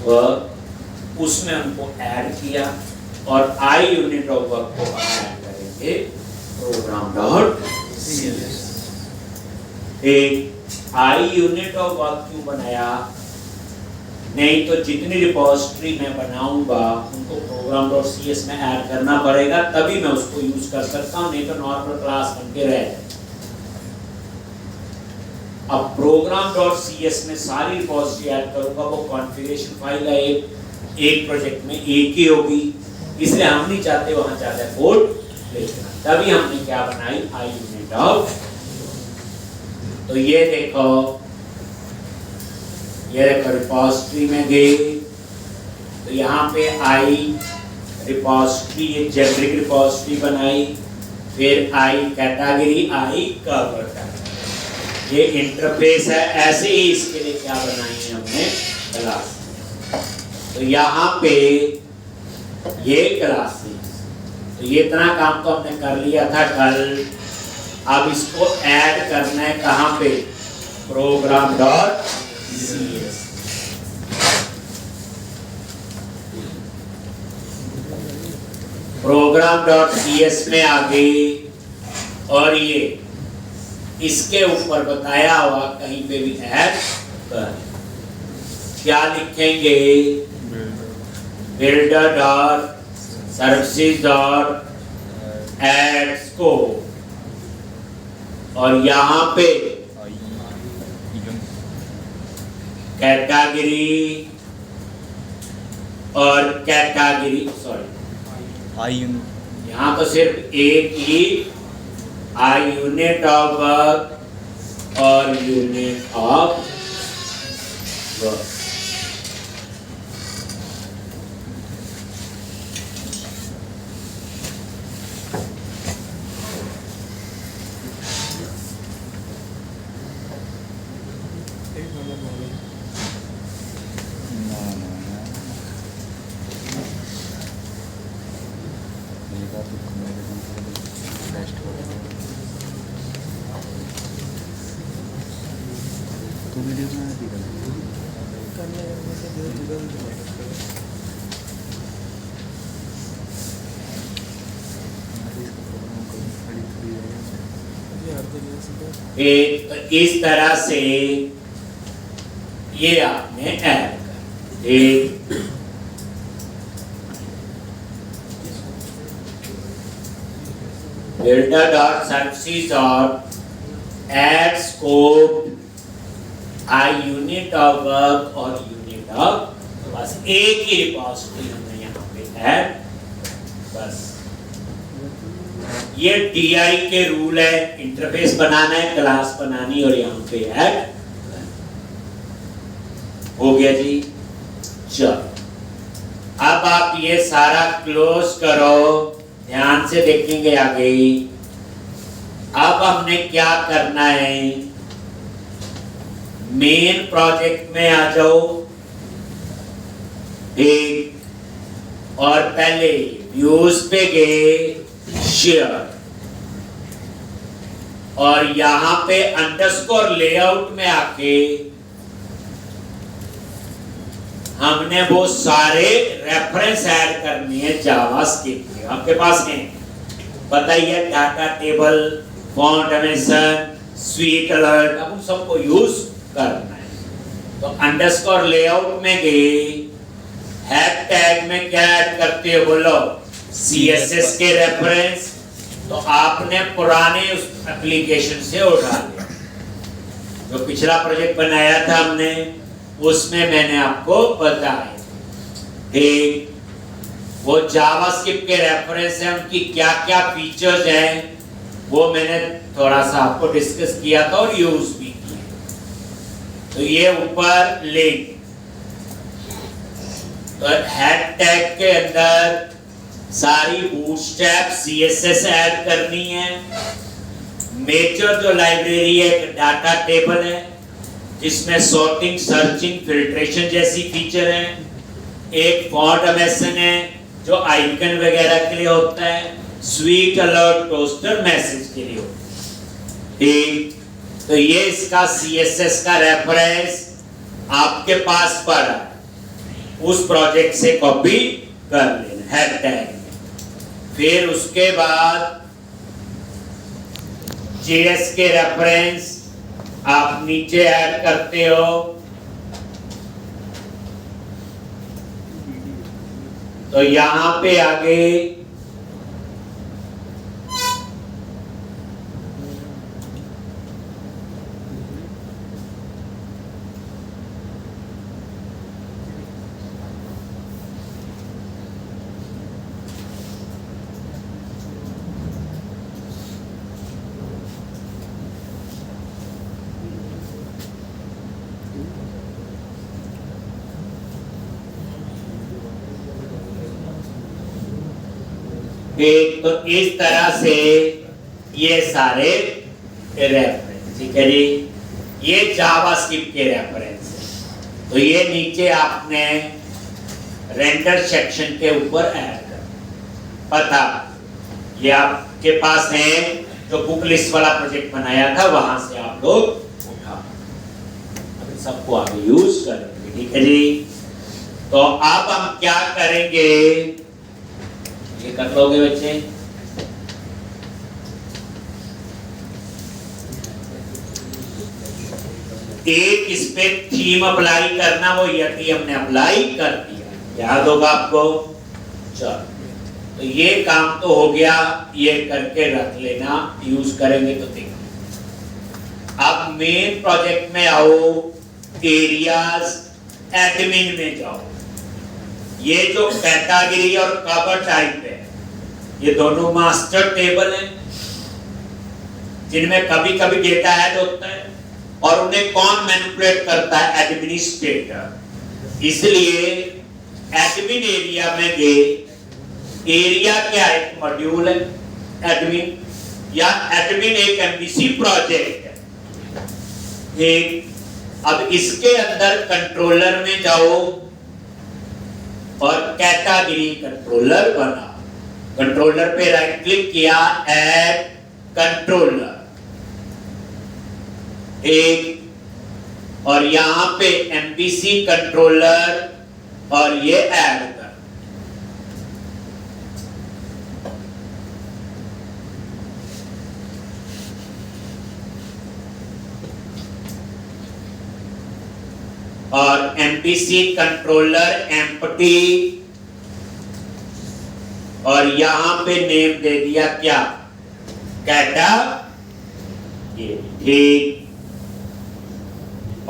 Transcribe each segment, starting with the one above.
Work उसमें उनको add किया और आई यूनिट ऑफ वर्क को ऐड करेंगे प्रोग्राम डॉट सीएस। एक आई यूनिट ऑफ वर्क क्यों बनाया? नहीं तो जितनी रिपोजिटरी मैं बनाऊंगा उनको प्रोग्राम डॉट सीएस में ऐड करना पड़ेगा, तभी मैं उसको यूज कर सकता हूं, नहीं तो नॉर्मल क्लास बन के रह जाए। अब प्रोग्राम डॉट सीएस में सारी रिपोजिटरी ऐड करूंगा, वो कॉन्फ़िगरेशन फाइल है एक प्रोजेक्ट में एक ही होगी, इसलिए हम नहीं चाहते वहां ज्यादा कोड लिखना। तभी हमने क्या बनाई, आई यूनिट ऑफ। तो ये देखो रिपोजिटरी में गए तो यहाँ पे आई रिपोजिटरी, एक जेनेरिक रिपोजिटरी बनाई, फिर आई कैटेगरी, आई कवर। ये इंटरफेस है, ऐसे ही इसके लिए क्या बनाई है हमने, क्लास। तो यहाँ पे ये क्लासेस, तो ये इतना काम तो हमने कर लिया था कल। अब इसको ऐड करना है कहाँ पे, program dot CS. Program dot CS में आ गई और ये इसके ऊपर बताया हुआ कहीं पे भी ऐड कर, क्या लिखेंगे, builder dot services dot add scope, और यहाँ पे कैटेगरी और कैटेगरी, सॉरी यहाँ तो सिर्फ एक ही आई यूनिट ऑफ वर्क और यूनिट ऑफ वर्क। एक इस तरह से ये आपने ऐड कर, एक builder dot services dot add scope I unit of work और यूनिट ऑफ, बस एक ही रिपोजिटरी हमने यहाँ पे ऐड, बस ये DI के रूल है, इंटरफेस बनाना है, क्लास बनानी और यहाँ पे ऐड हो गया जी। चलो अब आप ये सारा क्लोज करो, ध्यान से देखेंगे आगे। अब हमने क्या करना है, मेन प्रोजेक्ट में आ जाओ एक, और पहले व्यूज पे गए, शेयर, और यहां पे अंडरस्कोर लेआउट में आके हमने वो सारे रेफरेंस ऐड करनी है जावास्क्रिप्ट के, आपके पास है बताइए, data table, font animation, sweet alert, अब उन सबको यूज करना है। तो अंडरस्कोर लेआउट में गए, हैश टैग में क्या ऐड करते हो बोलो, CSS के रेफरेंस, तो आपने पुराने उस एप्लीकेशन से उठा लिया, जो पिछला प्रोजेक्ट बनाया था हमने उसमें मैंने आपको बताया, ठीक, वो जावास्क्रिप्ट के रेफरेंस है, उनकी क्या क्या फीचर्स हैं वो मैंने थोड़ा सा आपको डिस्कस किया था और यूज भी किया। तो ये ऊपर लिंक, तो हेड टैग के अंदर सारी बूटस्ट्रैप CSS ऐड करनी है। मेजर जो लाइब्रेरी है एक डाटा टेबल है जिसमें सॉर्टिंग, सर्चिंग, फिल्ट्रेशन जैसी फीचर है, एक फॉन्ट एनिमेशन है जो आइकन वगैरह के लिए होता है, स्वीट अलर्ट टोस्टर मैसेज के लिए होता है, ठीक। तो ये इसका CSS का रेफरेंस आपके पास पड़ा, उस प्रोजेक्ट से कॉपी कर लेना हेड टैग में। फिर उसके बाद जेएस के रेफरेंस आप नीचे ऐड करते हो, तो यहां पे आगे एक तो इस तरह से ये सारे रेफरेंस, ठीक है जी, ये जावास्क्रिप्ट के रेफरेंस है। तो ये नीचे आपने रेंडर सेक्शन के ऊपर ऐड कर पता, ये आपके पास है जो बुक लिस्ट वाला प्रोजेक्ट बनाया था, वहां से आप लोग उठा सबको आगे यूज करेंगे, ठीक है जी। तो अब हम क्या करेंगे, ये कर लोगे बच्चे, एक इस पे थीम अप्लाई करना, वो यदि हमने अप्लाई कर दिया, याद होगा आपको। चलो, तो ये काम तो हो गया, ये करके रख लेना, यूज करेंगे तो देखो। अब मेन प्रोजेक्ट में आओ, एरियाज एडमिन में जाओ। ये जो कैटेगरी और कवर टाइप है, ये दोनों मास्टर टेबल हैं, जिनमें कभी कभी डेटा ऐड होता है और उन्हें कौन मैनिपुलेट करता है, एडमिनिस्ट्रेटर। इसलिए एडमिन एरिया में गए, एरिया क्या एक मॉड्यूल है एडमिन, या एडमिन एक एमबीसी प्रोजेक्ट है एक। अब इसके अंदर कंट्रोलर में जाओ और कैटेगरी कंट्रोलर बना, कंट्रोलर पे राइट क्लिक किया, ऐड कंट्रोलर एक, और यहां पे एमबीसी कंट्रोलर, और ये ऐड कर। और एमपीसी कंट्रोलर एम्प्टी, और यहां पे नेम दे दिया क्या, कैटा, ये ठीक,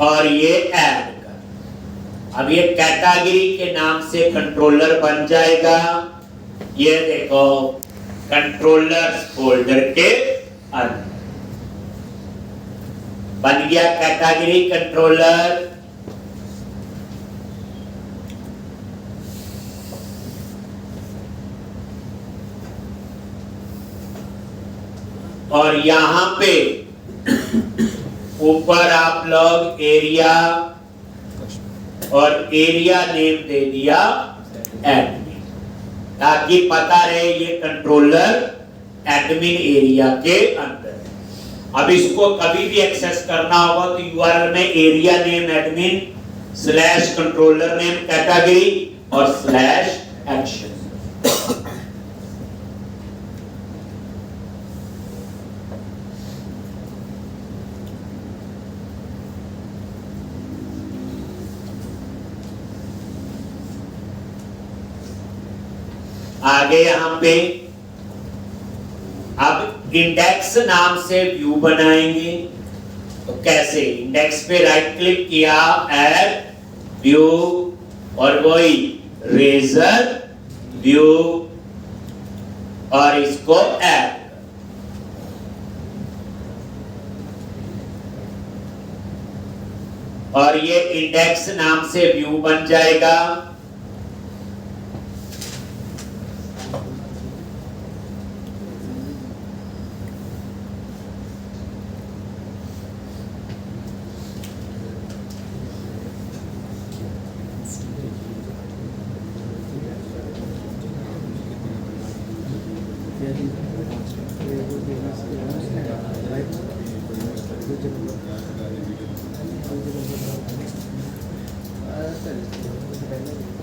और ये ऐड कर। अब ये कैटेगरी के नाम से कंट्रोलर बन जाएगा। ये देखो कंट्रोलर फोल्डर के अंदर बन गया कैटेगरी कंट्रोलर। और यहां पे ऊपर आप लोग एरिया, और एरिया नेम दे दिया एडमिन, ताकि पता रहे ये कंट्रोलर एडमिन एरिया के अंदर। अब इसको कभी भी एक्सेस करना होगा तो यूआरएल में area name admin slash controller name category और स्लैश एक्शन। आगे यहां पे अब इंडेक्स नाम से व्यू बनाएंगे। तो कैसे, इंडेक्स पे राइट क्लिक किया, ऐड व्यू, और वही रेजर व्यू, और इसको ऐड, और ये इंडेक्स नाम से व्यू बन जाएगा। Gracias.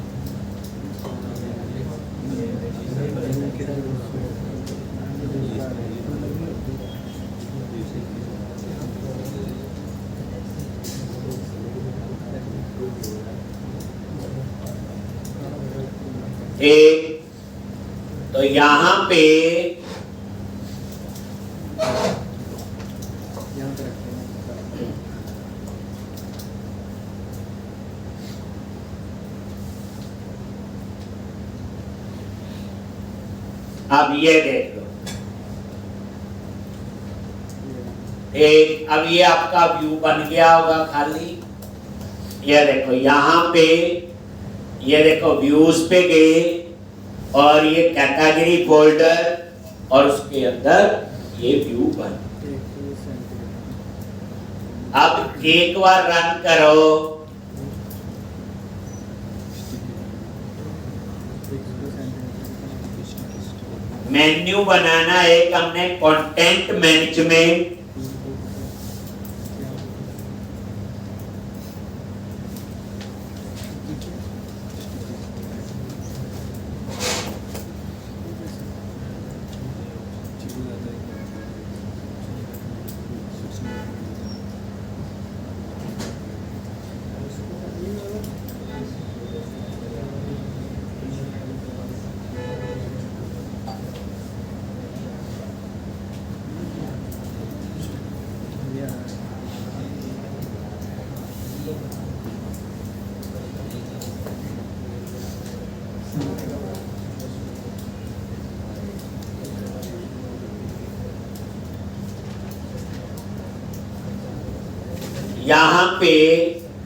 ठीक, तो यहां पे अब ये देख लो, एक अब ये आपका व्यू बन गया होगा खाली। ये देखो यहाँ पे, ये देखो व्यूज पे गए और ये कैटेगरी फोल्डर और उसके अंदर ये व्यू बन। अब एक बार रन करो, मेन्यू बनाना एक हमने कंटेंट मैनेजमेंट,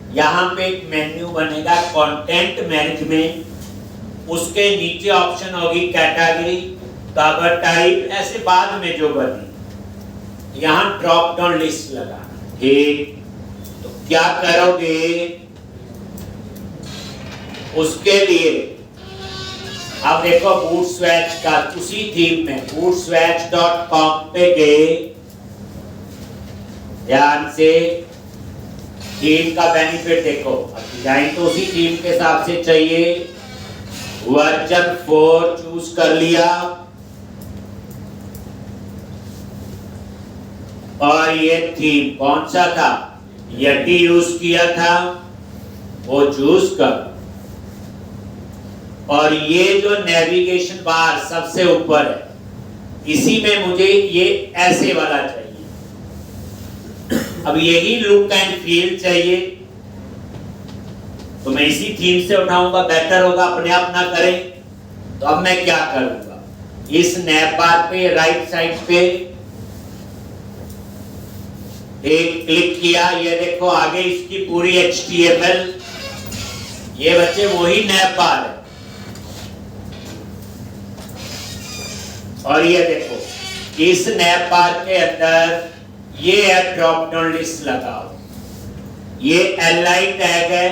यहाँ पे एक मेन्यू बनेगा कंटेंट मैनेजमेंट, उसके नीचे ऑप्शन होगी कैटेगरी, कवर टाइप, ऐसे बाद में जो बनी, यहाँ ड्रॉप डाउन लिस्ट लगा। ठीक, तो क्या करोगे उसके लिए, अब देखो बूटस्वैच का उसी थीम में bootswatch.com पे गए, ध्यान से थीम का बेनिफिट देखो। अब डिजाइन तो उसी थीम के हिसाब से चाहिए, वर्जन 4 चूज कर लिया और ये थीम कौन सा था, यटी यूज किया था, वो चूज कर। और ये जो नेविगेशन बार सबसे ऊपर है, इसी में मुझे ये ऐसे वाला चाहिए। अब यही लुक एंड फील चाहिए, तो मैं इसी थीम से उठाऊंगा, बेटर होगा अपने आप ना करें। तो अब मैं क्या करूंगा, इस नैप बार पे राइट साइड पे एक क्लिक किया, ये देखो आगे इसकी पूरी HTML, ये बच्चे वही नैप बार है। और ये देखो इस नैप बार के अंदर ये है ड्रॉप डाउन लिस्ट लगाओ, ये LI टैग है,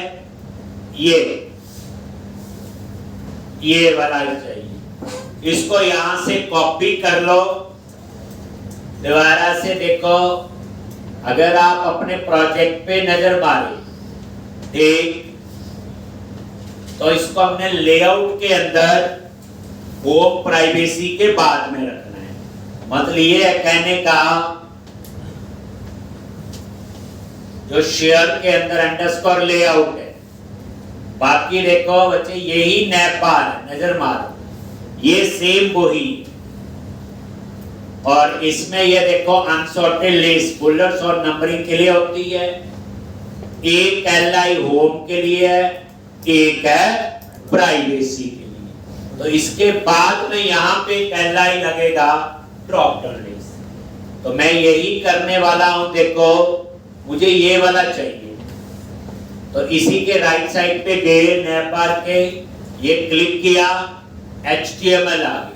ये वाला चाहिए, इसको यहां से कॉपी कर लो, दोबारा से देखो। अगर आप अपने प्रोजेक्ट पे नजर मारे, ठीक, तो इसको हमने लेआउट के अंदर होम प्राइवेसी के बाद में रखना है। मतलब ये है कहने का, जो शेयर के अंदर अंडरस्कोर लेआउट है, बाकी देखो बच्चे यही नैप बार है, नजर मारो, ये सेम वही। और इसमें ये देखो अनसॉर्टेड लिस्ट, बुलेट्स और नंबरिंग के लिए होती है, एक LI होम के लिए है, एक है प्राइवेसी के लिए। तो इसके बाद में यहाँ पे एक LI लगेगा ड्रॉप डाउन लिस्ट। तो मैं यही करने वाला हूं, देखो मुझे ये वाला चाहिए, तो इसी के राइट साइड पे गए नैप बार के, ये क्लिक किया, HTML आ गई,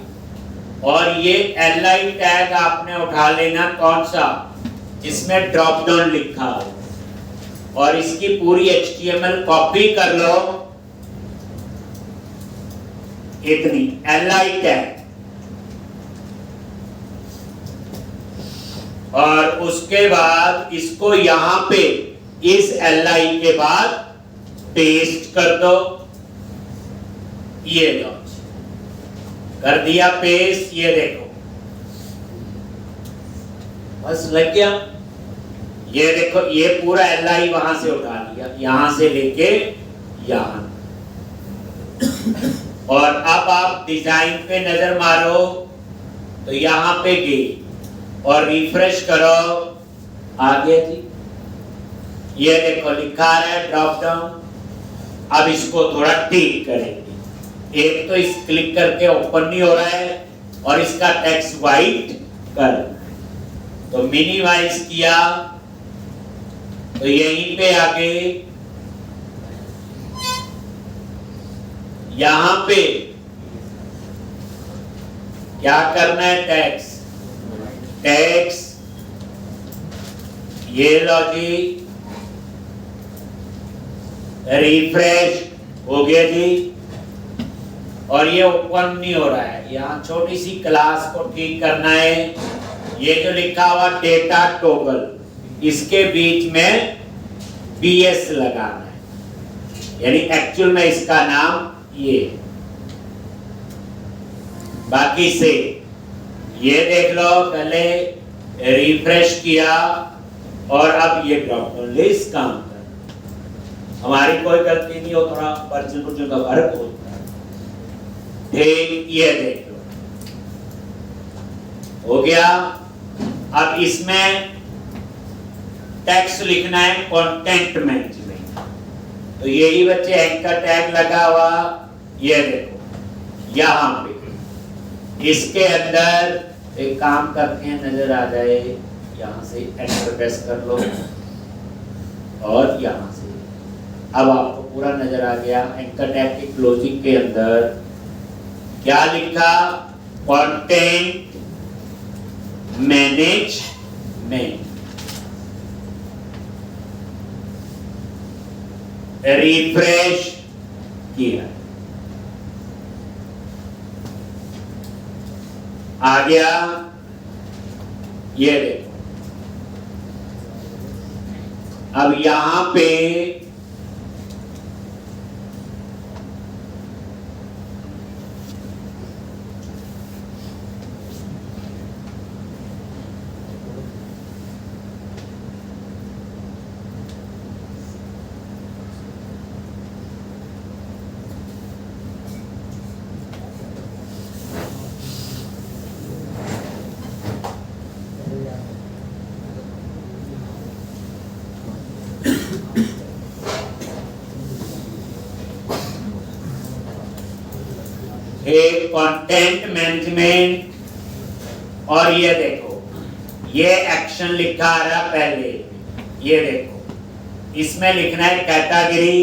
और ये LI टैग आपने उठा लेना, कौन सा, जिसमें ड्रॉप डाउन लिखा हो, और इसकी पूरी HTML कॉपी कर लो, इतनी LI टैग, और उसके बाद इसको यहां पे इस LI के बाद पेस्ट कर दो, ये लो कर दिया पेस्ट, ये देखो बस लग गया। ये देखो ये पूरा LI वहां से उठा लिया, यहां से लेके यहां। और अब आप डिजाइन पे नजर मारो तो यहां पे गए और रिफ्रेश करो, आ गया जी। ये देखो लिखा आ रहा है ड्रॉप डाउन। अब इसको थोड़ा ठीक करेंगे। एक तो इस क्लिक करके ओपन नहीं हो रहा है और इसका टेक्स्ट वाइट कर, तो मिनिमाइज किया तो यहीं पे आके यहां पे क्या करना है, टैक्स ये लो जी, रिफ्रेश हो गया जी। और ये ओपन नहीं हो रहा है, यहाँ छोटी सी क्लास को ठीक करना है। ये जो लिखा हुआ डेटा टॉगल, इसके बीच में बीएस लगाना है, यानी एक्चुअल में इसका नाम ये। बाकी से ये देख लो, पहले रिफ्रेश किया और अब ये ड्रॉप डाउन लिस्ट काम कर, हमारी कोई गलती नहीं हो, थोड़ा पर्सन का फर्क होता है। ठीक, ये देख लो हो गया। अब इसमें टेक्स्ट लिखना है कंटेंट मैनेजमेंट, तो यही बच्चे एंकर टैग लगा हुआ, ये देखो यहां पे इसके अंदर एक काम करते हैं, नजर आ जाए, यहां से एंटर प्रेस कर लो और यहां से अब आपको पूरा नजर आ गया। एंकर टैग की क्लोजिंग के अंदर क्या लिखा, कंटेंट मैनेजमेंट, रिफ्रेश किया, आ गया। ये देखो अब यहां पे एक कंटेंट मैनेजमेंट, और ये देखो ये एक्शन लिखा आ रहा पहले, ये देखो इसमें लिखना है कैटेगरी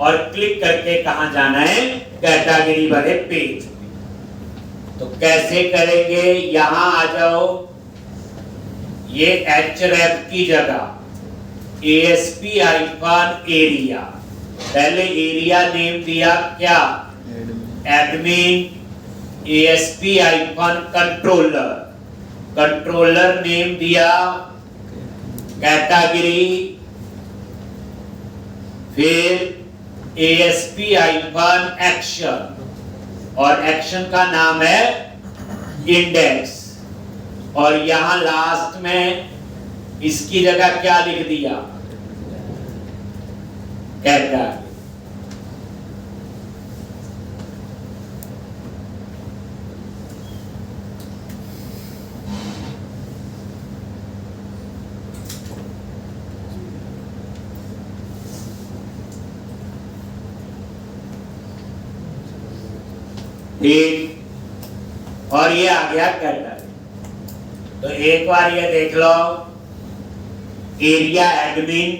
और क्लिक करके कहां जाना है, कैटेगरी वाले पेज। तो कैसे करेंगे, यहां आ जाओ, ये एचरेफ की जगह एएसपी आइकन एरिया, पहले एरिया नेम दिया क्या, admin, ASP icon controller, controller name दिया कैटेगरी, फिर एएसपी आइकन एक्शन, और एक्शन का नाम है इंडेक्स, और यहां लास्ट में इसकी जगह क्या लिख दिया, कैटेगरी। ठीक, और ये आ गया कैटेगरी। तो एक बार ये देख लो, एरिया एडमिन,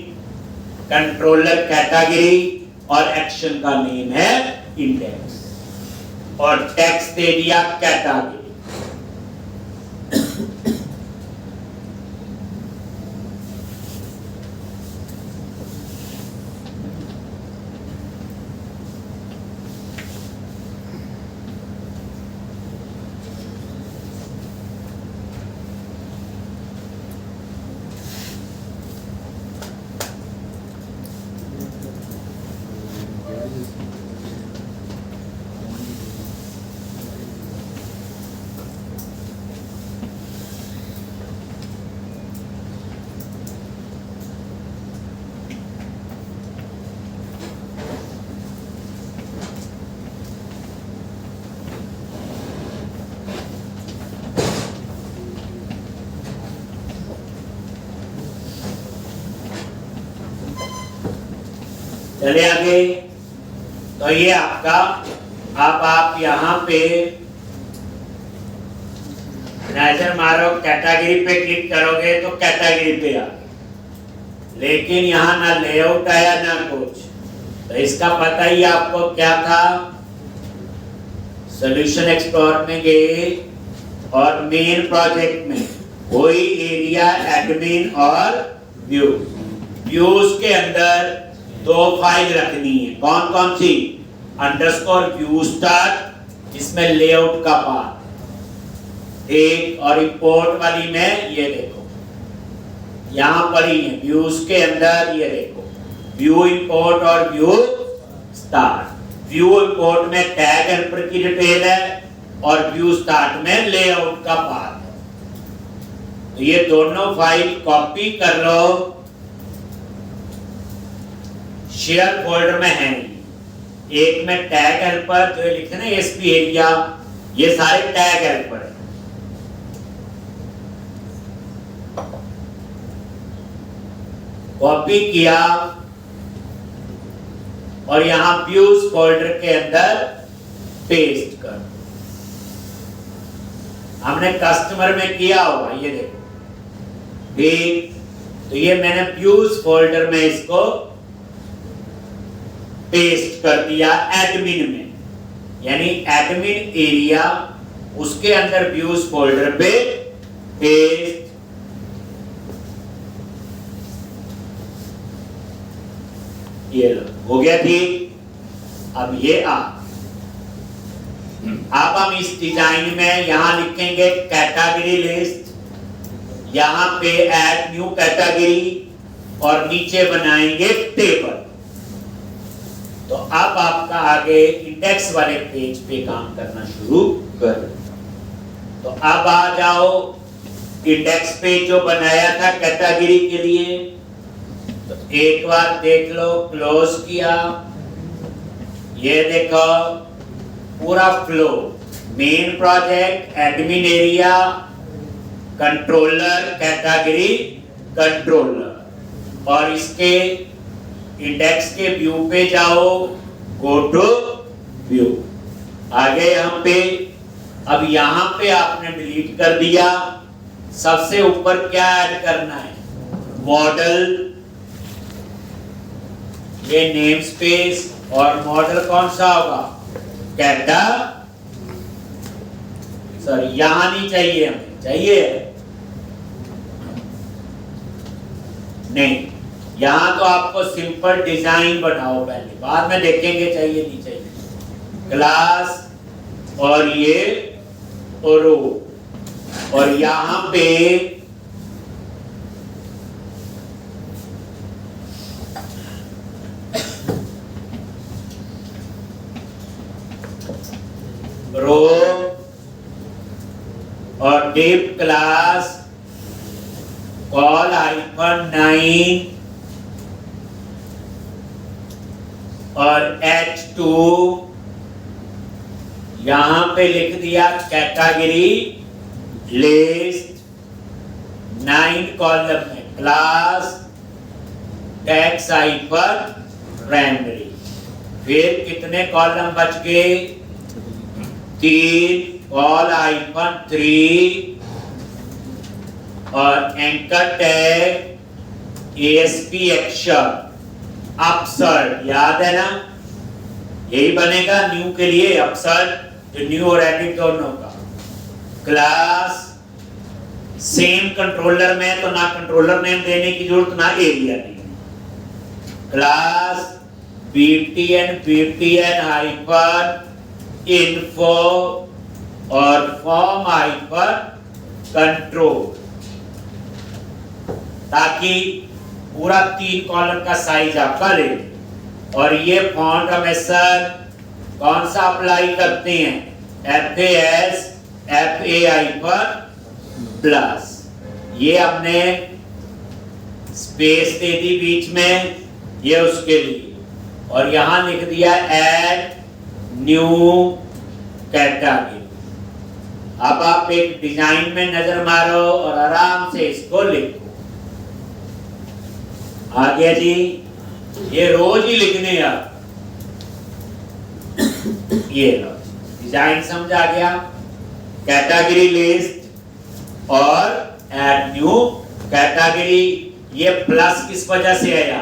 कंट्रोलर कैटेगरी, और एक्शन का नेम है इंडेक्स, और टेक्स्ट दे दिया कैटेगरी। चले आगे। तो ये आपका, अब आप यहाँ पे नजर मारो, कैटेगरी पे क्लिक करोगे तो कैटेगरी पे आ, लेकिन यहाँ ना लेआउट आया ना कुछ। तो इसका पता ही आपको क्या था, सॉल्यूशन एक्सप्लोर में गए और मेन प्रोजेक्ट में कोई एरिया, एडमिन और व्यू। व्यूज के अंदर दो फाइल रखनी है, कौन कौन सी, अंडरस्कोर व्यू स्टार्ट जिसमें लेआउट का पार्ट एक, और इंपोर्ट वाली में ये देखो यहां पर ही है व्यूज के अंदर, ये देखो व्यू इंपोर्ट और व्यू स्टार्ट। व्यू इंपोर्ट में टैग हेल्पर की डिटेल है और व्यू स्टार्ट में लेआउट का पार्ट है। तो ये दोनों फाइल कॉपी कर लो, शेयर फोल्डर में है। एक में टैग हेल्पर जो लिखे ना एसपी एरिया, ये सारे टैग हेल्पर है। कॉपी किया और यहां व्यूज फोल्डर के अंदर पेस्ट कर। हमने कस्टमर में किया होगा, ये देखो ठीक। तो ये मैंने व्यूज फोल्डर में इसको पेस्ट कर दिया एडमिन में, यानी एडमिन एरिया उसके अंदर व्यूज फोल्डर पे पेस्ट। ये लो हो गया ठीक। अब ये अब हम इस डिजाइन में यहां लिखेंगे कैटेगरी लिस्ट, यहां पे ऐड न्यू कैटेगरी और नीचे बनाएंगे टेबल। तो अब आपका आगे इंडेक्स वाले पेज पे काम करना शुरू कर। तो अब आ जाओ इंडेक्स पेज जो बनाया था कैटेगरी के लिए, तो एक बार देख लो, क्लोज किया, ये देखो पूरा flow, main project, admin area, controller, category, controller, और इसके इंडेक्स के व्यू पे जाओ, गो टू व्यू। आगे यहाँ पे, अब यहाँ पे आपने डिलीट कर दिया। सबसे ऊपर क्या ऐड करना है, मॉडल, ये नेम स्पेस, और मॉडल कौन सा होगा, कैटा, सॉरी यहां नहीं चाहिए, हमें चाहिए नहीं, यहां तो आपको सिंपल डिजाइन बनाओ पहले, बाद में देखेंगे चाहिए नहीं चाहिए। क्लास और ये रो, और यहां पे रो और डिव क्लास कॉल -9 और H2 यहां पे लिख दिया कैटेगरी लिस्ट, 9 कॉलम में क्लास टैक्स प्राइमरी। फिर कितने कॉलम बच गए, 3 कॉल -3 और एंकर टैग ASP एक्शन अपसर्ट, याद है ना, यही बनेगा न्यू के लिए अपसर्ट, जो न्यू और एडिट दोनों का। क्लास सेम कंट्रोलर में, तो ना कंट्रोलर नेम देने की जरूरत ना area name. Class BTN hyphen info और फॉर्म कंट्रोल, ताकि पूरा 3 कॉलम का साइज आपका ले। और ये फॉन्ट हमेशा कौन सा अप्लाई करते हैं, FAS FAI पर प्लस, ये हमने स्पेस दे दी बीच में, ये उसके लिए, और यहां लिख दिया ऐड न्यू कैटेगरी। अब आप एक डिजाइन में नजर मारो और आराम से इसको लिखो। आ गया जी। ये रोज ही लिखने आप। ये लो डिजाइन समझ आ गया। कैटेगरी लिस्ट और ऐड न्यू कैटेगरी, ये प्लस किस वजह से आया?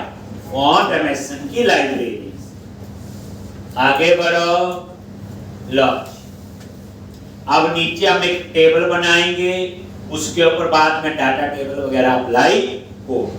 फॉन्ट एमएसएन की लाइब्रेरी। आगे बढ़ो। लो अब नीचे हम एक टेबल बनाएंगे, उसके ऊपर बाद में डाटा टेबल वगैरह अप्लाई हो।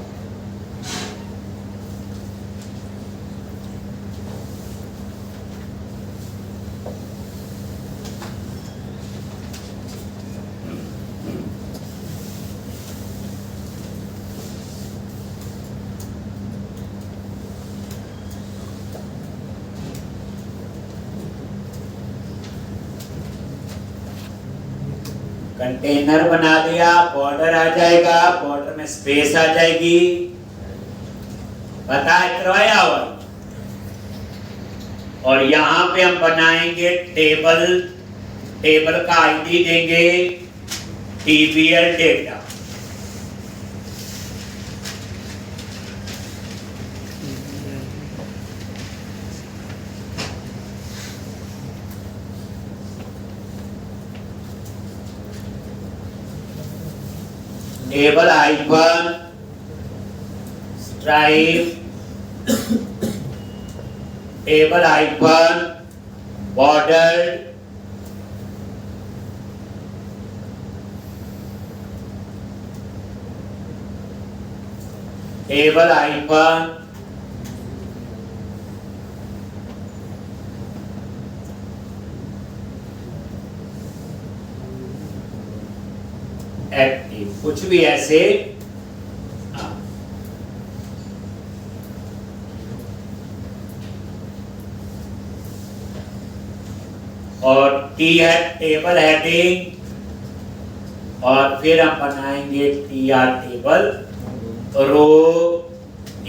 कंटेनर बना दिया, बॉर्डर आ जाएगा, बॉर्डर में स्पेस आ जाएगी। पता है करवाया हुआ। और यहां पे हम बनाएंगे टेबल, टेबल का आईडी देंगे TBL data. Table icon stripe, table icon border, table icon active, कुछ भी ऐसे। और टी है टेबल हेडिंग, और फिर हम बनाएंगे टीआर टेबल रो।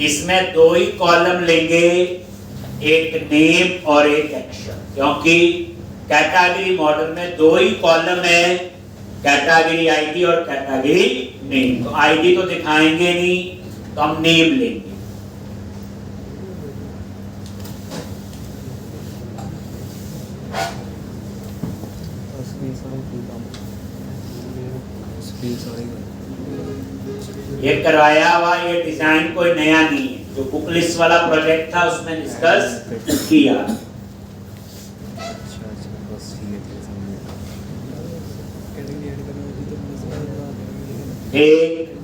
इसमें दो ही कॉलम लेंगे, एक नेम और एक एक्शन, क्योंकि कैटेगरी मॉडल में दो ही कॉलम है, कैटेगरी आईडी और कैटेगरी नेम। तो आईडी तो दिखाएंगे नहीं, तो हम नेम लेंगे। ये करवाया हुआ, ये डिजाइन कोई नया नहीं है, जो बुक लिस्ट वाला प्रोजेक्ट था उसमें डिस्कस किया। एक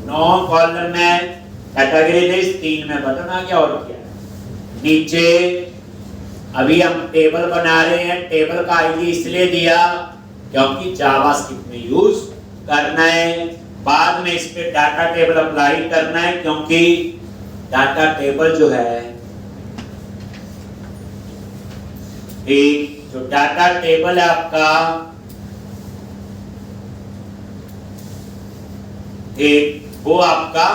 9 कॉलम में कैटेगरी लिस्ट, 3 में बटन आ गया। और क्या नीचे अभी हम टेबल बना रहे हैं, टेबल का आईडी इसलिए दिया क्योंकि जावास्क्रिप्ट में यूज करना है। बाद में इस पे डाटा टेबल अप्लाई करना है, क्योंकि डाटा टेबल जो है, एक जो डाटा टेबल है आपका, एक वो आपका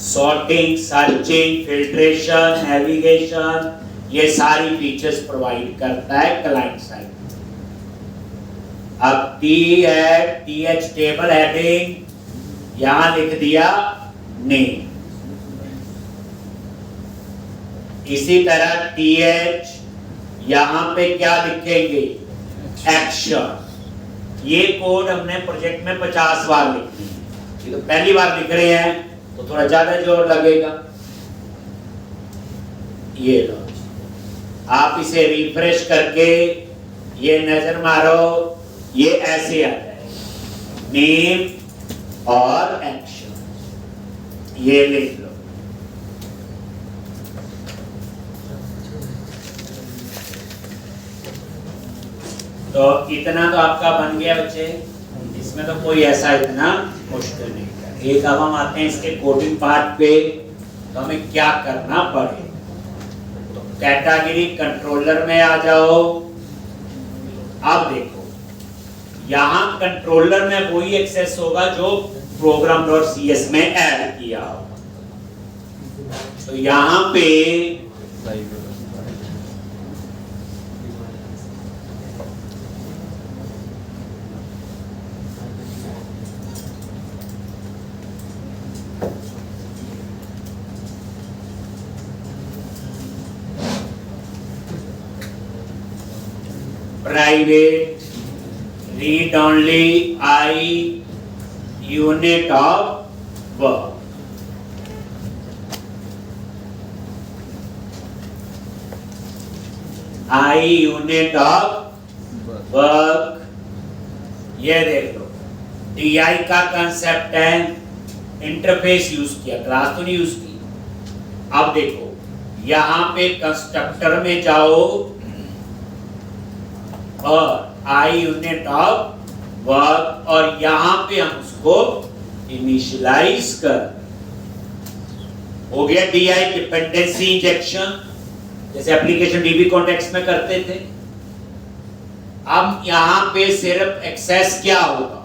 सॉर्टिंग, सर्चिंग, फिल्ट्रेशन, नेविगेशन, ये सारी फीचर्स प्रोवाइड करता है क्लाइंट साइड। अब टी है टीएच टेबल हेडिंग, यहां लिख दिया नेम। इसी तरह टीएच यहां पे क्या लिखेंगे? एक्शन। ये कोड हमने प्रोजेक्ट में 50 बार लिखी है, ये तो पहली बार लिख रहे हैं तो थोड़ा ज्यादा जोर लगेगा। ये लो, आप इसे रिफ्रेश करके ये नजर मारो, ये ऐसे आ जाएगा नेम और एक्शन। ये लिख लो। तो इतना तो आपका बन गया बच्चे, इसमें तो कोई ऐसा इतना मुश्किल नहीं है। एक अब हम आते हैं इसके कोडिंग पार्ट पे, तो हमें क्या करना पड़े। तो कैटेगरी कंट्रोलर में आ जाओ। अब देखो, यहां कंट्रोलर में वही एक्सेस होगा जो program.cs में ऐड किया होगा। तो यहां पे private read only I unit of work. I unit of work, ये देख लो DI का कंसेप्ट है, इंटरफेस यूज किया, क्लास तो नहीं यूज की। अब देखो यहां पे कंस्ट्रक्टर में जाओ और आई यूनिट ऑफ वर्क, और यहां पे हम उसको इनिशियलाइज कर, हो गया DI डिपेंडेंसी इंजेक्शन, जैसे एप्लीकेशन डीबी कॉन्टेक्स्ट में करते थे। अब यहां पे सिर्फ एक्सेस क्या होगा,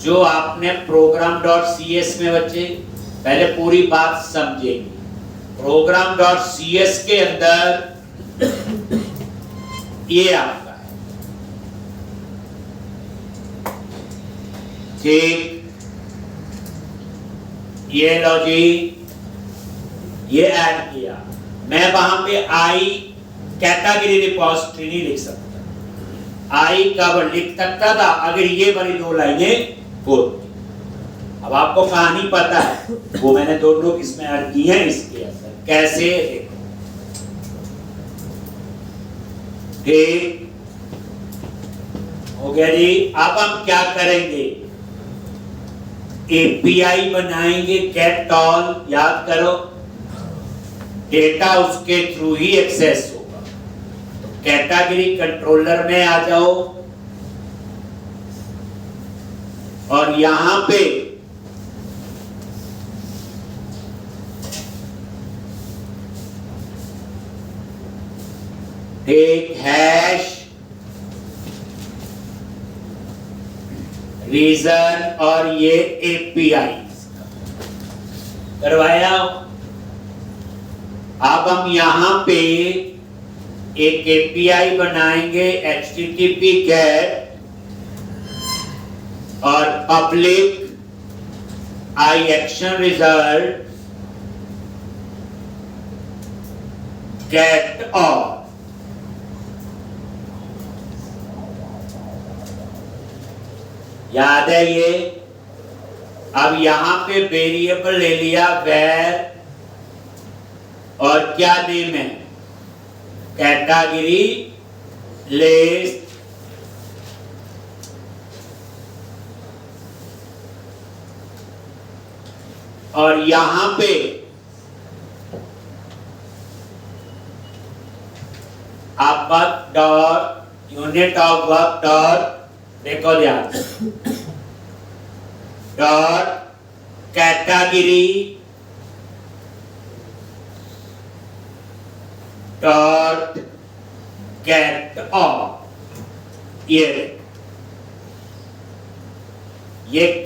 जो आपने program.cs में बच्चे पहले पूरी बात समझेंगे। program.cs के अंदर ये आपका है, ठीक, ये लो जी, ये ऐड किया। मैं वहां पे आई कैटेगरी रिपोजिटरी नहीं लिख सकता, आई कवर लिख सकता था अगर ये वाली दो लाइनें होती। अब आपको कहानी पता है, वो मैंने दोनों इसमें ऐड की है। इसके अंदर कैसे देखो, ठीक हो गया जी। अब हम क्या करेंगे, एपीआई बनाएंगे गेट ऑल, याद करो, डेटा उसके थ्रू ही एक्सेस होगा। तो कैटेगरी कंट्रोलर में आ जाओ और यहां पे एक हैश रीजन और ये एपीआई करवाया। अब हम यहां पे एक एपीआई बनाएंगे HTTP गेट और पब्लिक आई एक्शन रिजल्ट गेट ऑल। याद है ये। अब यहां पे वेरिएबल ले लिया वेर, और क्या नेम है, कैटेगरी लिस्ट, और यहां पे आप work dot unit of work dot, देखो ध्यान, dot category dot get all. ये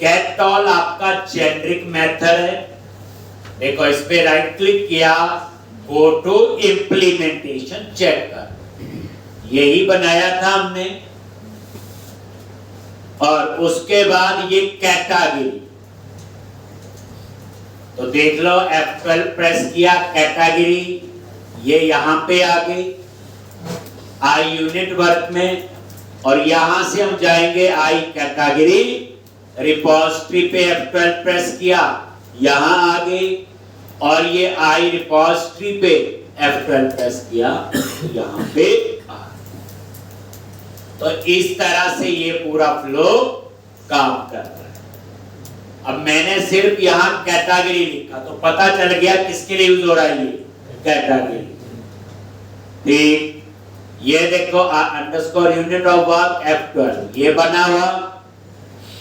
गेट ऑल आपका जेनरिक मेथड है। देखो इस पे राइट क्लिक किया, गो टू इंप्लीमेंटेशन चेक कर, यही बनाया था हमने। और उसके बाद ये कैटेगरी, तो देख लो F12 प्रेस किया, कैटेगरी ये यहां पे आ गई आई यूनिट वर्क में, और यहां से हम जाएंगे आई कैटेगरी रिपोजिटरी पे F12 प्रेस किया, यहां आ गई, और ये आई रिपोजिटरी पे F12 प्रेस किया, यहां पे आ गई। तो इस तरह से ये पूरा फ्लो काम कर रहा है। अब मैंने सिर्फ यहां कैटेगरी लिखा तो पता चल गया किसके लिए यूज हो रहा है, ये कैटेगरी। ठीक, ये देखो underscore unit of work F12 ये बना हुआ,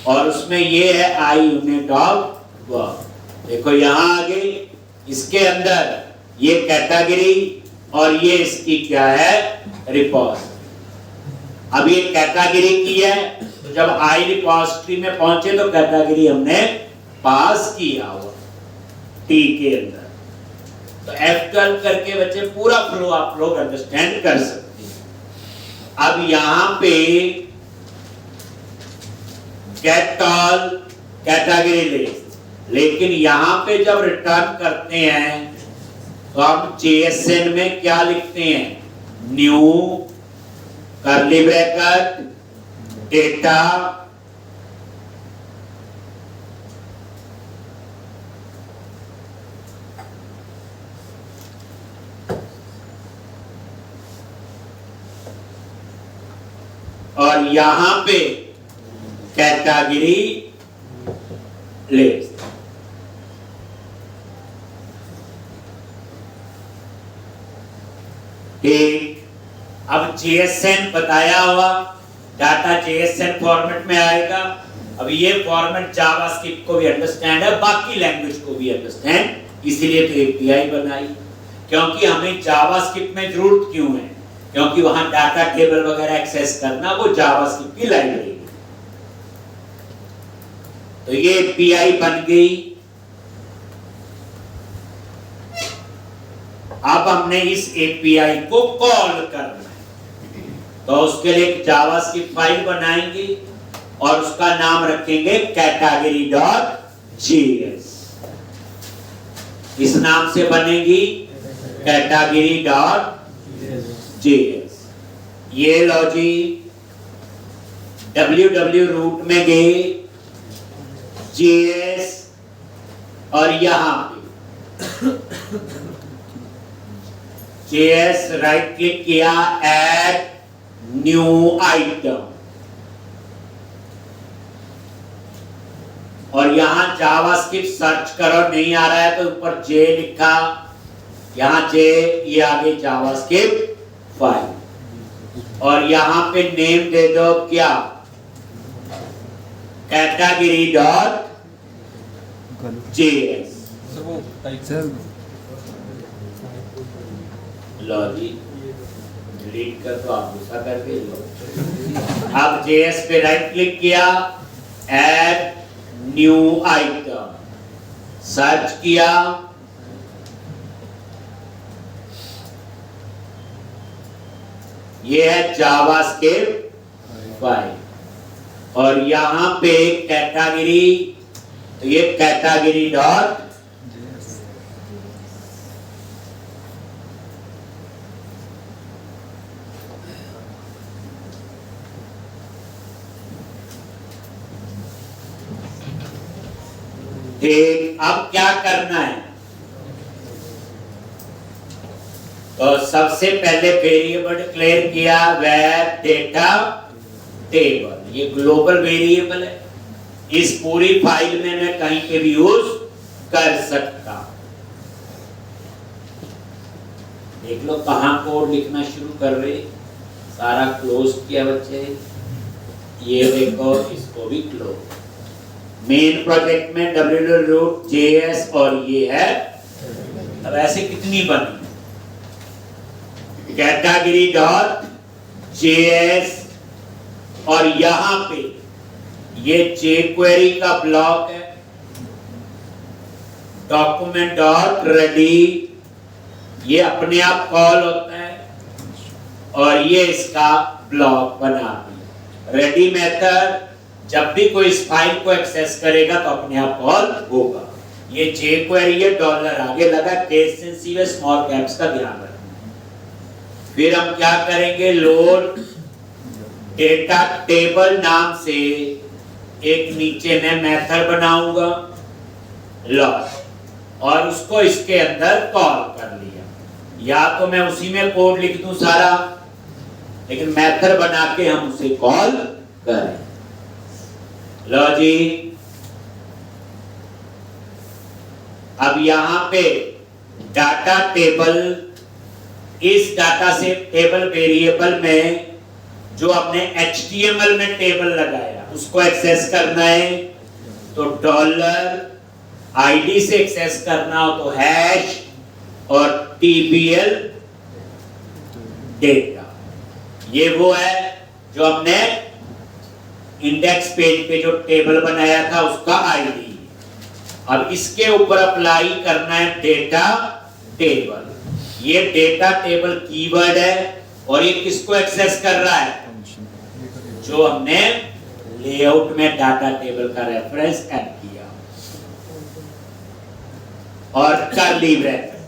और उसमें ये है आई यूनिट ऑफ वर्क। देखो यहां आ गई, इसके अंदर ये कैटेगरी और ये इसकी क्या है, रिपोजिटरी। अब ये कैटेगरी की है, तो जब आई रिपोजिटरी में पहुंचे तो कैटेगरी हमने पास किया हुआ टी के अंदर। तो F12 करके बच्चे पूरा फ्लो आप लोग अंडरस्टैंड कर सकते हैं। अब यहां पे गेट ऑल कैटेगरी लिस्ट, लेकिन यहां पे जब रिटर्न करते हैं तो हम JSN में क्या लिखते हैं, न्यू कर्ली ब्रैकेट, डेटा, और यहां पे कैटेगरी लिस्ट। ठीक, अब JSN बताया हुआ डाटा JSN फॉर्मेट में आएगा। अब ये फॉर्मेट जावास्क्रिप्ट को भी अंडरस्टैंड है, बाकी लैंग्वेज को भी अंडरस्टैंड, इसीलिए तो API बनाई। क्योंकि हमें जावास्क्रिप्ट में जरूरत क्यों है? क्योंकि वहां डाटा टेबल वगैरह एक्सेस करना वो जावास्क्रिप्ट की लाइब्रेरी है। तो ये API बन गई। अब हमने इस API को कॉल करना है, तो उसके लिए एक जावास्क्रिप्ट फाइल बनाएंगे और उसका नाम रखेंगे category.js। इस नाम से बनेगी category.js। ये लो जी, www रूट में गए, JS, और यहां पे JS राइट क्लिक किया, ऐड न्यू आइटम, और यहां जावास्क्रिप्ट सर्च करो, नहीं आ रहा है तो ऊपर J लिखा, यहां J, ये आगे जावास्क्रिप्ट फाइल, और यहां पे नेम दे दो क्या, category.js। लो जी, डिलीट कर दो, आप गुस्सा करके लो। अब JS पे राइट क्लिक किया, ऐड न्यू आइटम, सर्च किया, ये है जावास्क्रिप्ट फाइल, और यहां पे कैटेगरी, तो ये category.js। ठीक, अब क्या करना है? तो सबसे पहले वेरिएबल डिक्लेयर किया, वेब डेटा टेबल, ये ग्लोबल वेरिएबल है, इस पूरी फाइल में मैं कहीं पे भी यूज कर सकता। देख लो कहां कोड लिखना शुरू कर रहे, सारा क्लोज किया बच्चे, ये देखो इसको भी क्लोज। मेन प्रोजेक्ट में www.js, और ये है, अब ऐसे कितनी बनी, category.js, और यहां पे ये jQuery का ब्लॉक है, document.ready, ये अपने आप कॉल होता है, और ये इसका ब्लॉक बना दिया। रेडी मेथड जब भी कोई इस फाइल को एक्सेस करेगा तो अपने आप कॉल होगा। ये jQuery है, डॉलर आगे लगा, केस सेंसिटिव स्मॉल कैप्स का ध्यान रखना। फिर हम क्या करेंगे, लोड डेटा टेबल नाम से एक नीचे मैं मेथड बनाऊंगा, लॉग, और उसको इसके अंदर कॉल कर लिया। या तो मैं उसी में कोड लिख दूं सारा, लेकिन मेथड बना के हम उसे कॉल करें। लो जी, अब यहां पे डाटा टेबल, इस डाटा से टेबल वेरिएबल में जो आपने HTML में टेबल लगाया उसको एक्सेस करना है, तो $ID से एक्सेस करना हो तो हैश और TBL डेटा, ये वो है जो हमने इंडेक्स पेज पे जो टेबल बनाया था उसका ID। अब इसके ऊपर अप्लाई करना है डेटा टेबल। ये डेटा टेबल कीवर्ड है, और ये किसको एक्सेस कर रहा है, जो हमने लेआउट में डाटा टेबल का रेफरेंस ऐड किया, और कर्ली ब्रैकेट।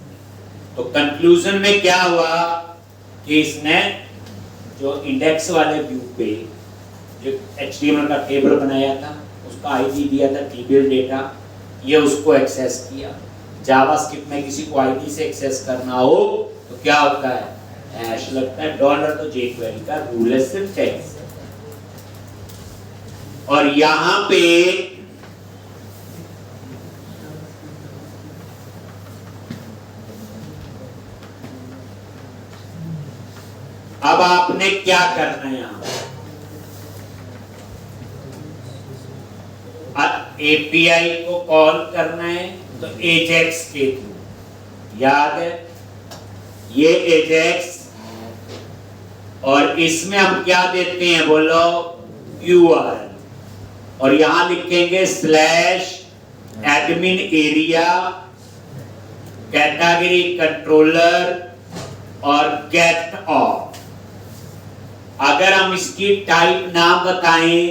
तो कंक्लूजन में क्या हुआ कि इसने जो इंडेक्स वाले व्यू पे जो HTML का टेबल बनाया था उसका आईडी दिया था टेबल डेटा, ये उसको एक्सेस किया। जावास्क्रिप्ट में किसी को आईडी से एक्सेस करना हो तो क्या होता है, हैश लगता है, डॉलर तो jQuery का रूल है सिर्फ टेक्स्ट। और यहां पे अब आपने क्या करना है, यहां API को कॉल करना है तो AJAX के थ्रू, याद है ये AJAX, और इसमें हम क्या देते हैं बोलो, URL, और यहां लिखेंगे /admin area कैटेगरी कंट्रोलर और गेट ऑफ। अगर हम इसकी टाइप ना बताएं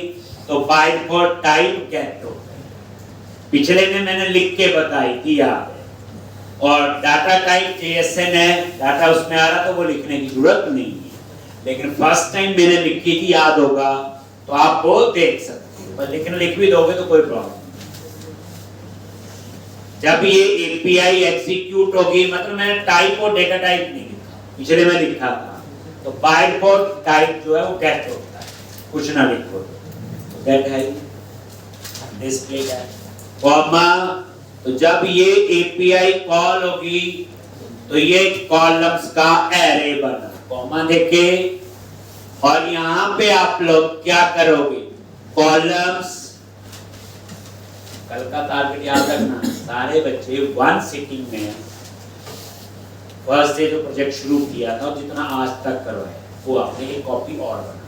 तो बाय डिफॉल्ट टाइप गेट होता है, पिछले में मैंने लिख के बताई थी याद है। और डाटा टाइप JSON है, डाटा उसमें आ रहा तो वो लिखने की जरूरत नहीं है, लेकिन फर्स्ट टाइम मैंने लिखी थी याद होगा तो आप वो देख सकते हो, पर लेकिन लिख भी दोगे तो कोई प्रॉब्लम नहीं। जब ये API एग्जीक्यूट होगी, मतलब मैंने टाइप और डेटा टाइप नहीं लिखा, पिछले में लिखा था, तो बाय डिफॉल्ट टाइप जो है वो गेट होता है, कुछ ना लिखो तो गेट है डिस्प्ले का कॉमा। तो जब ये API कॉल होगी तो ये कॉलम्स का एरे बना, कॉमा देके, और यहां पे आप लोग क्या करोगे, कॉलम्स, कल का टारगेट याद रखना, सारे बच्चे वन सिटिंग में फर्स्ट डे जो प्रोजेक्ट शुरू किया था जितना आज तक करवाया वो आपने एक कॉपी और बना,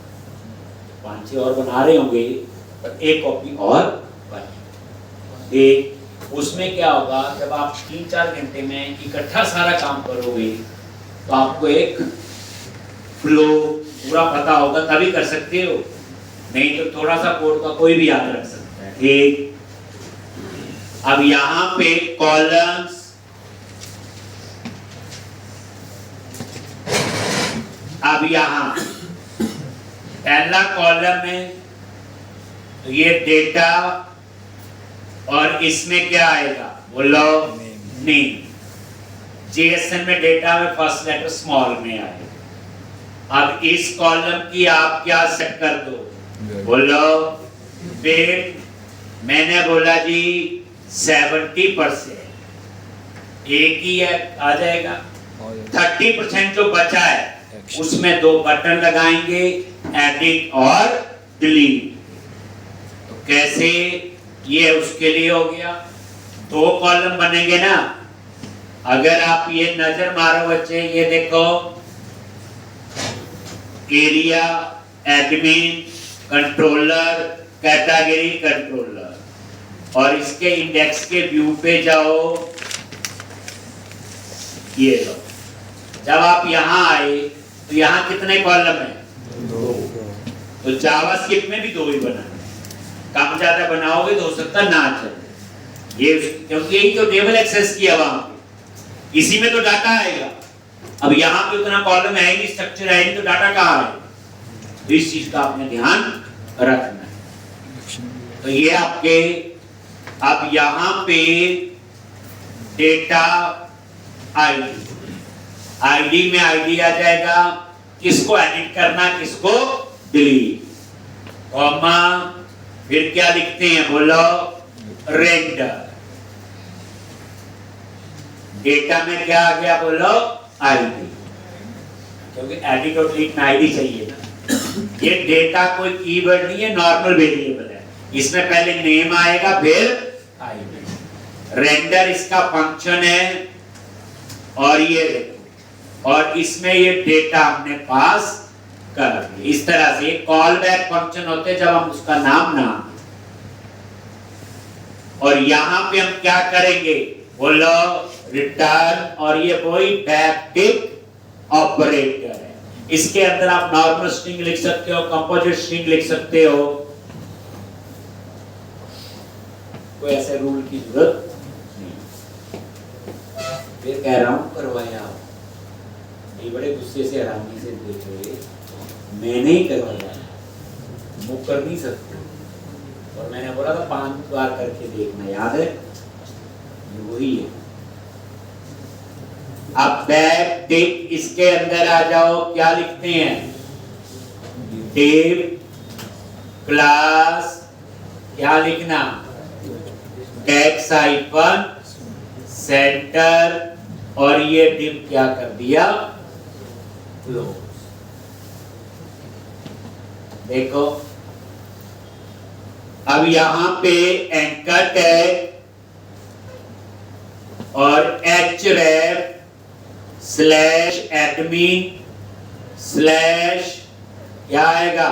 5-6 और बना रहे होंगे पर एक कॉपी और बना। उसमें क्या होगा, जब आप 3-4 घंटे में इकट्ठा सारा काम करोगे तो आपको एक फ्लो पूरा पता होगा, तभी कर सकते हो, नहीं तो थोड़ा सा कोड का कोई भी याद रख सकता है। ठीक, अब यहां पे कॉलम्स, अब यहां पहला कॉलम है तो ये डेटा, और इसमें क्या आएगा बोलो, नेम। JSON में डेटा में फर्स्ट लेटर स्मॉल में आएगा। अब इस कॉलम की आप क्या सेट कर दो बोलो, वेट, मैंने बोला जी 70%, एक ही है आ जाएगा, 30% जो बचा है उसमें 2 बटन लगाएंगे, एडिट और डिलीट। तो कैसे, ये उसके लिए हो गया, 2 कॉलम बनेंगे ना। अगर आप ये नजर मारो बच्चे, ये देखो area, admin, controller, category controller, और इसके इंडेक्स के व्यू पे जाओ, ये लो। जब आप यहां आए तो यहां कितने कॉलम है, 2। तो जावास्क्रिप्ट में भी 2 ही बनाना, कम ज्यादा बनाओगे तो हो सकता ना चले, ये क्योंकि यही तो टेबल एक्सेस किया वहां पे, इसी में तो डाटा आएगा। अब यहां पे उतना कॉलम है नहीं, स्ट्रक्चर है नहीं, तो डाटा कहां आएगा, तो इस चीज का आपने ध्यान रखना है। तो ये आपके, अब यहां पे डेटा आईडी में आईडी आ जाएगा, किसको एडिट करना किसको डिलीट, कॉमा, फिर क्या लिखते हैं बोलो, रेंडर। डेटा में क्या आ गया बोलो, आईडी, क्योंकि एडिट और डिलीट में आईडी चाहिए ना। ये डेटा कोई कीवर्ड नहीं है, नॉर्मल वेरिएबल है, इसमें पहले नेम आएगा फिर आईडी। रेंडर इसका फंक्शन है, और ये देखो, और इसमें ये डेटा हमने पास कर दिया। इस तरह से कॉल बैक फंक्शन होते हैं जब हम उसका नाम ना, और यहां पे हम क्या करेंगे बोलो, रिटर्न, और ये वही बैक टिक ऑपरेटर है। इसके अंदर आप नॉर्मल स्ट्रिंग लिख सकते हो, कंपोजिट स्ट्रिंग लिख सकते हो, कोई ऐसे रूल की जरूरत नहीं। फिर कह रहा हूं करवाया ये बड़े गुस्से से हैरानी से देख रहे, मैंने ही करवाया, मुँह कर नहीं सकते। और मैंने बोला था 5 बार करके देखना, याद है? ये वही है। अब बैक टिक, इसके अंदर आ जाओ, क्या लिखते हैं? टिप क्लास, क्या लिखना? टैक्स हाइफन सेंटर, और ये डिप क्या कर दिया? क्लोज। देखो अब यहां पे एंकर टैग और href /admin/ क्या आएगा?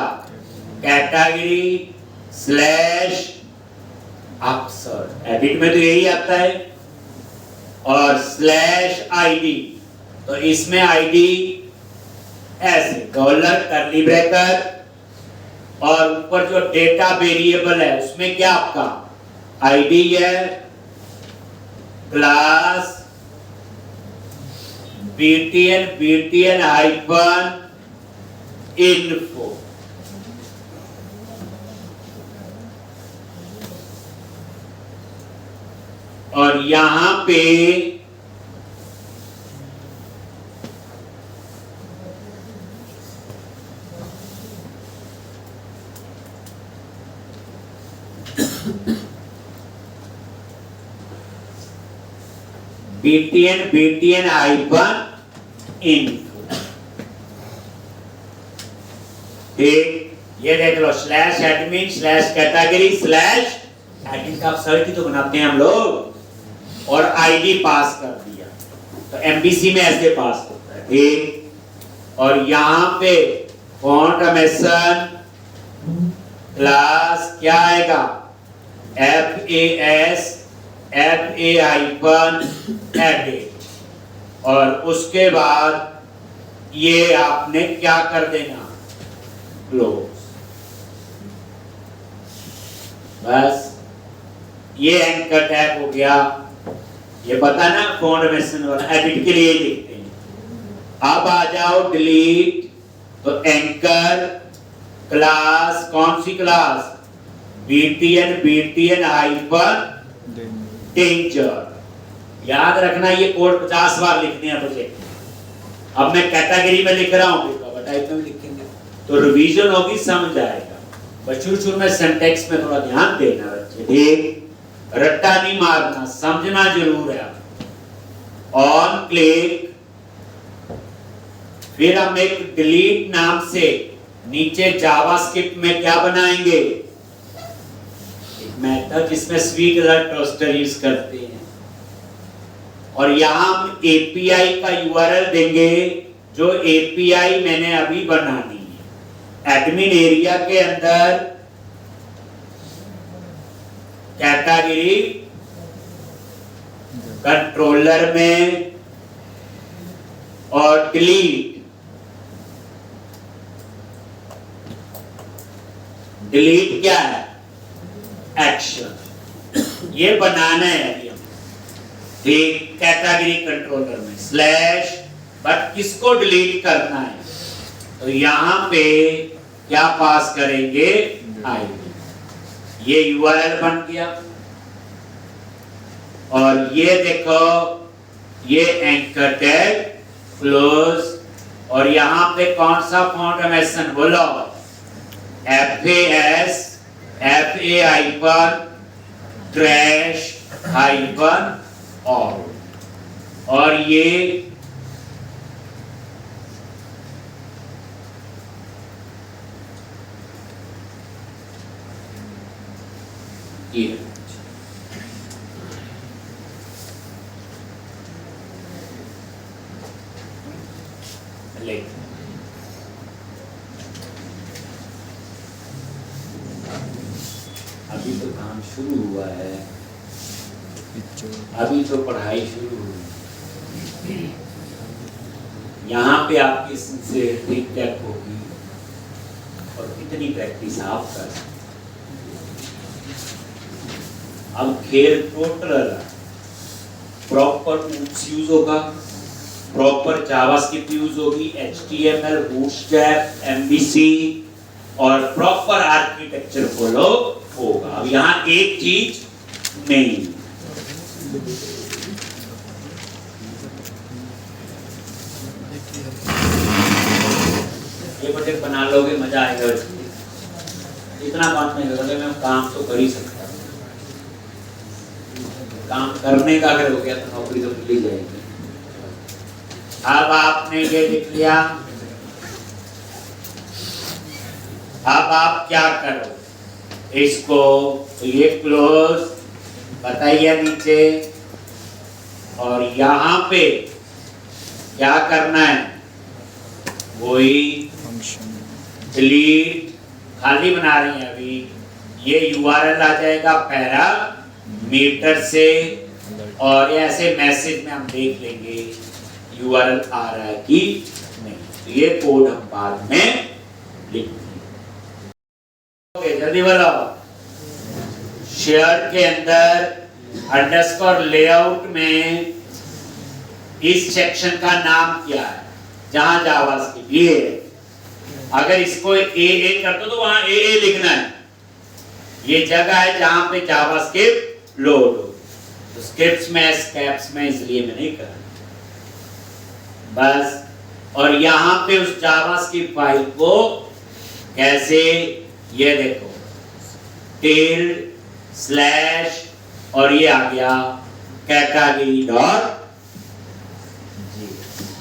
कैटेगरी /अक्षर, एडिट में तो यही आता है, और /id। तो इसमें id ऐसे डॉलर करली ब्रैकेट, और ऊपर जो डेटा वेरिएबल है उसमें क्या आपका आईडी है, क्लास btn हाइफन इन्फो। और यहां पे btn हाइफन इन्फो। ठीक, ये देख लो, /admin /कैटेगरी /admin का सर्च ही तो बनाते हैं हम लोग, और आईडी पास कर दिया, तो एमबीसी में ऐसे पास होता है। ठीक, और यहां पे फॉन्ट अमेसन क्लास क्या आएगा? FA हाइफन एडिट, और उसके बाद ये आपने क्या कर देना? क्लोज। बस ये एंकर टैग हो गया। ये पता ना फॉन्ट अमेसन वाला, एडिट के लिए लिखते हैं। अब आ जाओ डिलीट, तो एंकर क्लास, कौन सी क्लास? btn hyphen danger. याद रखना, ये कोड 50 बार लिखने हैं प्रोजेक्ट। अब मैं कैटेगरी में लिख रहा हूँ, टाइप में लिखेंगे तो रिवीजन होगी, समझ आएगा। बस शुरू में सिंटैक्स में थोड़ा ध्यान देना बच्चे, ठीक? रट्टा नहीं मारना, समझना जरूर है। ऑन क्लिक, फिर हम एक डिलीट नाम से नीचे जावास्क्रिप्ट में क्या बनाएंगे? एक मेथड जिसमें स्वीट अलर्ट टोस्टर यूज करते हैं, और यहां हम एपीआई का यूआरएल देंगे, जो एपीआई मैंने अभी बनानी है। एडमिन एरिया के अंदर कैटेगरी कंट्रोलर में, और डिलीट क्या है? एक्शन। ये बनाना है अभी हम, ठीक? कैटेगरी कंट्रोलर में स्लैश, बट किसको डिलीट करना है? तो यहां पे क्या पास करेंगे? आईडी। ये यूआरएल बन गया, और ये देखो, ये एंकर टैग क्लोज, और यहां पे कौन सा फॉन्ट अमेसन? बोलो, FA hyphen trash hyphen all, और ये ले। अभी तो काम शुरू हुआ है, अभी तो पढ़ाई शुरू हुई। यहाँ पे आपकी सिंसियरिटी चेक होगी, और कितनी प्रैक्टिस आप कर सकते। अब खेल टोटल प्रॉपर यूज होगा, प्रॉपर जावास्क्रिप्ट यूज होगी, HTML, बूटस्ट्रैप, MVC और प्रॉपर आर्किटेक्चर फॉलो होगा। अब यहाँ एक चीज नहीं, ये प्रोजेक्ट बना लोगे मजा आएगा। इतना काम नहीं करोगे, मैं काम तो कर ही सकता हूँ, काम करने का अगर हो गया तो नौकरी तो मिल ही जाएगी। अब आपने ये लिख लिया, अब आप क्या करो, इसको ये क्लोज बताइए नीचे, और यहां पे क्या करना है, वही डिलीट खाली बना रही है अभी, ये URL आ जाएगा पैरामीटर से, और ऐसे मैसेज में हम देख लेंगे URL आ रहा है कि नहीं, तो ये कोड हम बाद में लिखेंगे। ओके जल्दी बताओ, शेयर के अंदर अंडरस्कोर लेआउट में इस सेक्शन का नाम क्या है, जहां जावास्क्रिप्ट ये है, अगर इसको AA कर दो तो वहां AA लिखना है, ये जगह है जहां पे जावास्क्रिप्ट लोड हो, तो स्क्रिप्ट्स में कैप्स में इसलिए मैं नहीं कर बस। और यहां पे उस जावास्क्रिप्ट फाइल को कैसे, ये देखो टिल्ड स्लैश और ये आ गया कैटागरी डॉट,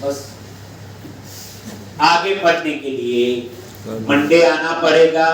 बस आगे बढ़ने के लिए मंडे आना पड़ेगा।